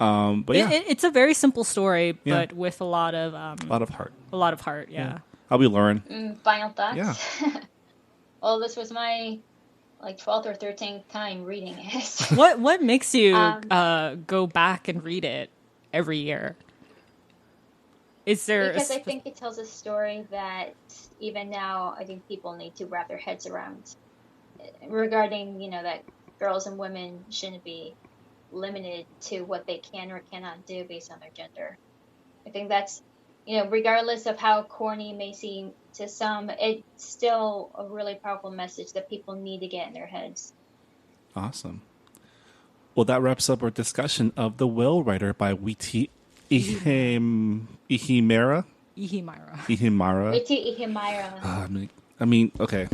But yeah, It's a very simple story, Yeah. but with a lot of a lot of heart. yeah. I'll be Lauren. Final thoughts? Yeah. Well, this was my 12th or 13th time reading it. What makes you go back and read it every year? Is there Because I think it tells a story that even now I think people need to wrap their heads around regarding, that girls and women shouldn't be limited to what they can or cannot do based on their gender. I think that's, regardless of how corny it may seem to some, it's still a really powerful message that people need to get in their heads. Awesome. Well, that wraps up our discussion of The Whale Rider by Witi Ihimaera. Ihimaera? Ihimaera. Witi Ihimaera. I mean, okay.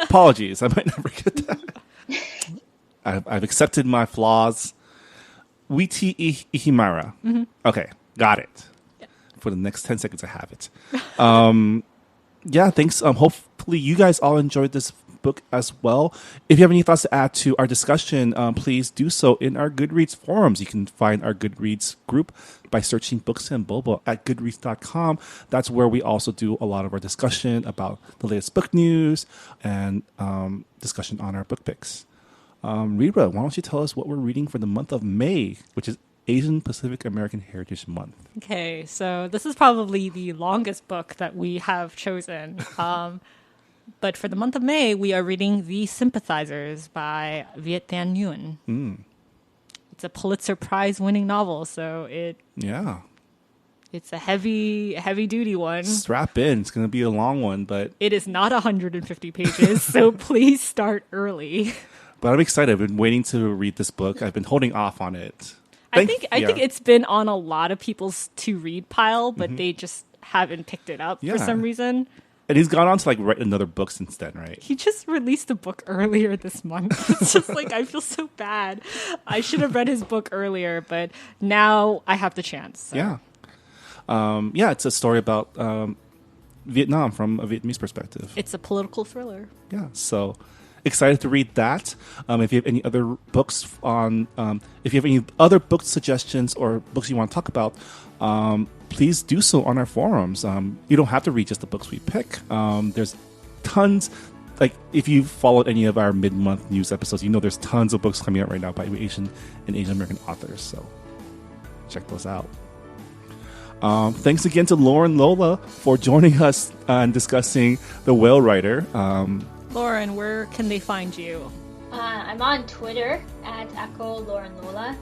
Apologies, I might never get that. I've accepted my flaws. Witi Ihimaera. Mm-hmm. Okay, got it. Yeah. For the next 10 seconds, I have it. Yeah, thanks. Hopefully, you guys all enjoyed this book as well. If you have any thoughts to add to our discussion, please do so in our Goodreads forums. You can find our Goodreads group by searching Books and Boba at goodreads.com. That's where we also do a lot of our discussion about the latest book news and discussion on our book picks. Rita, why don't you tell us what we're reading for the month of May, which is Asian Pacific American Heritage Month. Okay, so this is probably the longest book that we have chosen. But for the month of May, we are reading The Sympathizers by Viet Thanh Nguyen. It's a Pulitzer Prize winning novel, so it's a heavy duty one. Strap in. It's going to be a long one, but it is not 150 pages, so please start early. But I'm excited. I've been waiting to read this book. I've been holding off on it. I think it's been on a lot of people's to read pile, but they just haven't picked it up for some reason. And he's gone on to like write another book since then, right? He just released a book earlier this month. It's just like, I feel so bad. I should have read his book earlier, but now I have the chance. So. Yeah. It's a story about Vietnam from a Vietnamese perspective. It's a political thriller. Yeah. So excited to read that. If you have any other books if you have any other book suggestions or books you want to talk about, please do so on our forums. You don't have to read just the books we pick. There's tons. Like if you followed any of our mid-month news episodes, you know there's tons of books coming out right now by Asian and Asian American authors. So check those out. Thanks again to Lauren Lola for joining us and discussing The Whale Rider. Lauren, where can they find you? I'm on Twitter at Echo Lauren Lola.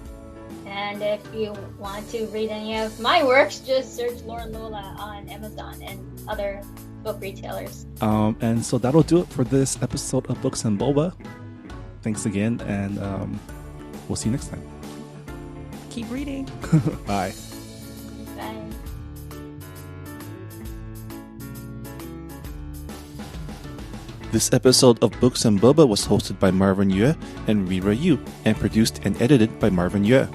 And if you want to read any of my works, just search Lauren Lola on Amazon and other book retailers. And so that'll do it for this episode of Books and Boba. Thanks again, and we'll see you next time. Keep reading. Bye. Bye. This episode of Books and Boba was hosted by Marvin Yue and Rira Yu and produced and edited by Marvin Yue.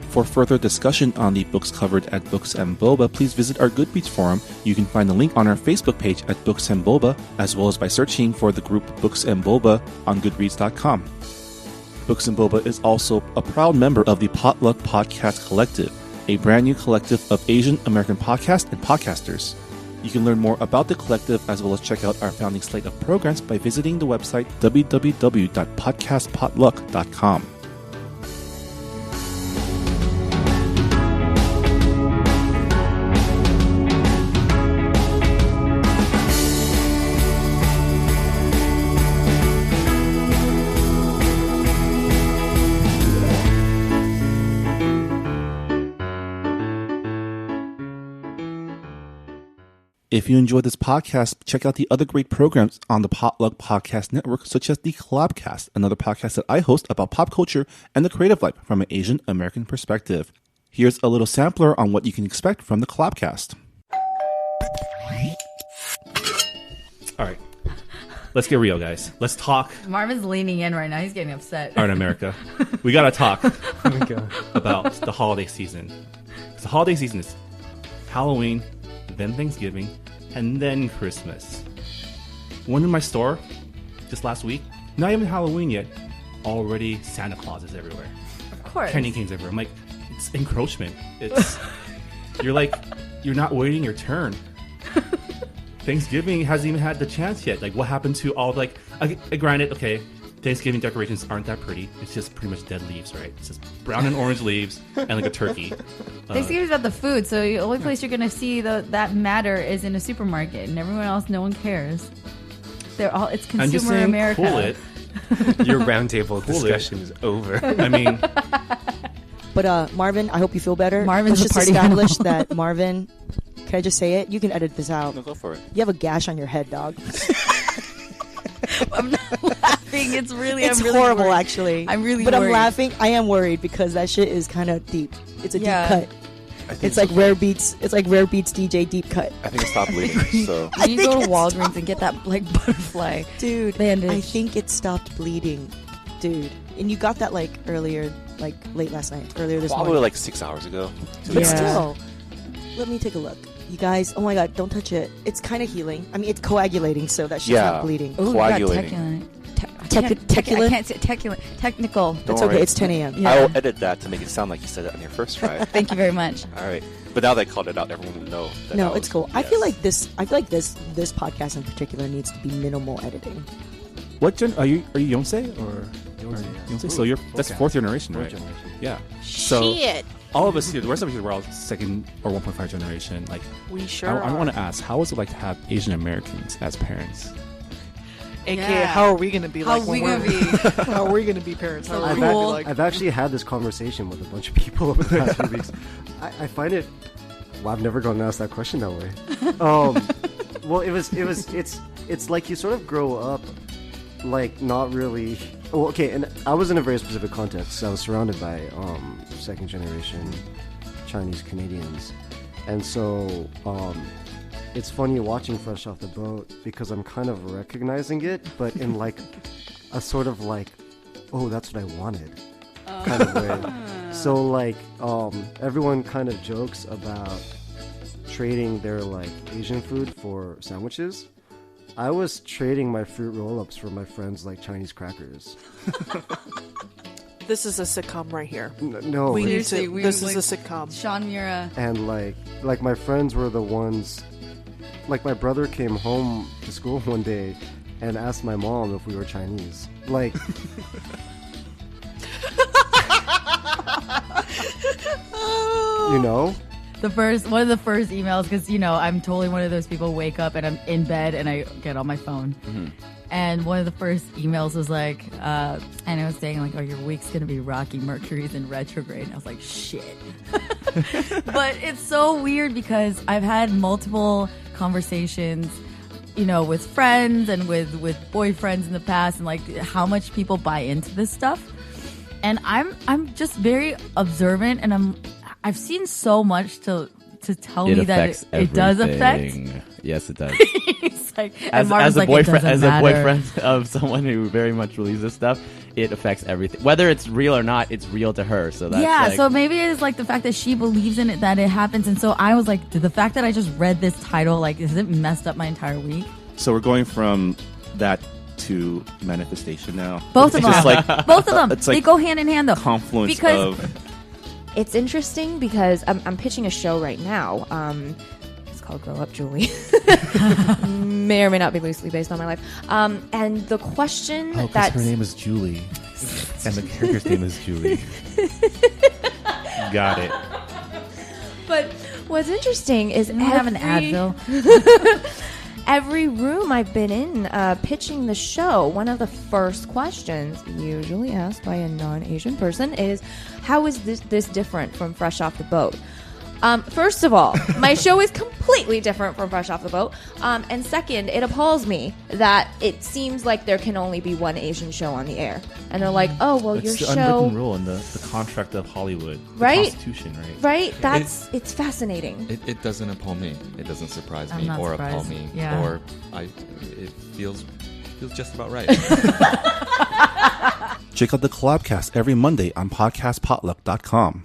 For further discussion on the books covered at Books and Boba, please visit our Goodreads forum. You can find the link on our Facebook page at Books and Boba, as well as by searching for the group Books and Boba on Goodreads.com. Books and Boba is also a proud member of the Potluck Podcast Collective, a brand new collective of Asian American podcasts and podcasters. You can learn more about the collective as well as check out our founding slate of programs by visiting the website www.podcastpotluck.com. If you enjoyed this podcast, check out the other great programs on the Potluck Podcast Network, such as the Collabcast, another podcast that I host about pop culture and the creative life from an Asian American perspective. Here's a little sampler on what you can expect from the Collabcast. All right. Let's get real, guys. Let's talk. Marvin's leaning in right now. He's getting upset. All right, America. We got to talk about the holiday season. The holiday season is Halloween, then Thanksgiving, and then Christmas. Went in my store just last week. Not even Halloween yet. Already Santa Claus is everywhere. Of course. Candy canes everywhere. I'm like, it's encroachment. It's you're not waiting your turn. Thanksgiving hasn't even had the chance yet. Like, what happened to all granted, okay, Thanksgiving decorations aren't that pretty. It's just pretty much dead leaves, right? It's just brown and orange leaves and like a turkey. Thanksgiving's about the food, so the only place you're going to see that matter is in a supermarket, and everyone else, no one cares. It's consumer I'm just saying, America. Cool it. Your roundtable discussion is over. I mean, But Marvin, I hope you feel better. Marvin's Let's a just party establish animal. that Marvin. Can I just say it? You can edit this out. No, go for it. You have a gash on your head, dog. I'm not laughing. It's really It's I'm really horrible, worried. actually. I'm really But worried. I'm laughing. I am worried because that shit is kind of deep. It's a deep cut. I think It's like Rare Beats. It's like Rare Beats DJ deep cut. I think it stopped bleeding. So You need to go to Walgreens and get that like butterfly. Dude, bandage. I think it stopped bleeding. Dude. And you got that like earlier, like late last night, earlier this probably morning. like 6 hours ago. But still, let me take a look. You guys, oh my god, don't touch it. It's kind of healing. I mean, it's coagulating, so that shit's not bleeding. Ooh, Coagulating. I can't say technical. Don't It's okay, worry. it's 10 a.m. Yeah. I will edit that to make it sound like you said it on your first try. Thank you very much. All right. But now that I called it out, everyone will know. That No, I it's was- cool. I yes. feel like this podcast in particular needs to be minimal editing. what gen? Are you Yonsei or Yonsei, yeah. Yonsei? So that's okay. fourth generation, Fourth right? generation. Yeah. So Shit. all of us here, the rest of us here, we're all second or 1.5 generation. Like, we sure I are. want to ask, how is it like to have Asian Americans as parents? AKA, Yeah. how are we going to be How like we when gonna we're- be? How are we going to be parents? How are I've we gonna be cool. like? I've actually had this conversation with a bunch of people over the past few weeks. I find it. Well, I've never gotten asked that question that way. Well, it's like you sort of grow up, like not really. Well, okay, and I was in a very specific context. I was surrounded by second generation Chinese Canadians, and so it's funny watching Fresh Off the Boat because I'm kind of recognizing it, but in like a sort of like, oh, that's what I wanted kind of way. So like everyone kind of jokes about trading their like Asian food for sandwiches. I was trading my fruit roll-ups for my friends like Chinese crackers. This is a sitcom right here. No, We need Seriously, to. we This like- is a sitcom. Sean Mira. and like my friends were the ones. Like my brother came home to school one day and asked my mom if we were Chinese. Like. You know? One of the first emails, because I'm totally one of those people wake up and I'm in bed and I get on my phone. And one of the first emails was like, and it was saying like, oh, your week's gonna be rocky, Mercury's in retrograde. And I was like, shit. But it's so weird because I've had multiple conversations, with friends and with boyfriends in the past, and like how much people buy into this stuff. And I'm just very observant, and I've seen so much to tell me that it does affect. Yes, it does. It's like, and As Martin's a like, it boyfriend, doesn't as a matter. boyfriend of someone who very much believes this stuff, it affects everything. Whether it's real or not, it's real to her. So that's Yeah, like, so maybe it's like the fact that she believes in it, that it happens. And so I was like, the fact that I just read this title, like, has it messed up my entire week? So we're going from that to manifestation now. Both of It's them. just like Both of them. it's like they go hand in hand, though. confluence Because of. It's interesting because I'm pitching a show right now. It's called Grow Up, Julie. May or may not be loosely based on my life. And the question Oh, because that her name is Julie, and the character's name is Julie. Got it. But what's interesting is I have an every- Advil. Every room I've been in pitching the show, one of the first questions usually asked by a non-Asian person is, how is this different from Fresh Off the Boat? First of all, my show is completely different from Fresh Off the Boat. And second, it appalls me that it seems like there can only be one Asian show on the air. And they're like, oh, well, your It's the show... unwritten rule in the contract of Hollywood. The Right? Constitution, right? Right? It's fascinating. It doesn't appall me. It doesn't surprise I'm me not or appall surprised. me. Yeah. Or it feels just about right. Check out the Collabcast every Monday on podcastpotluck.com.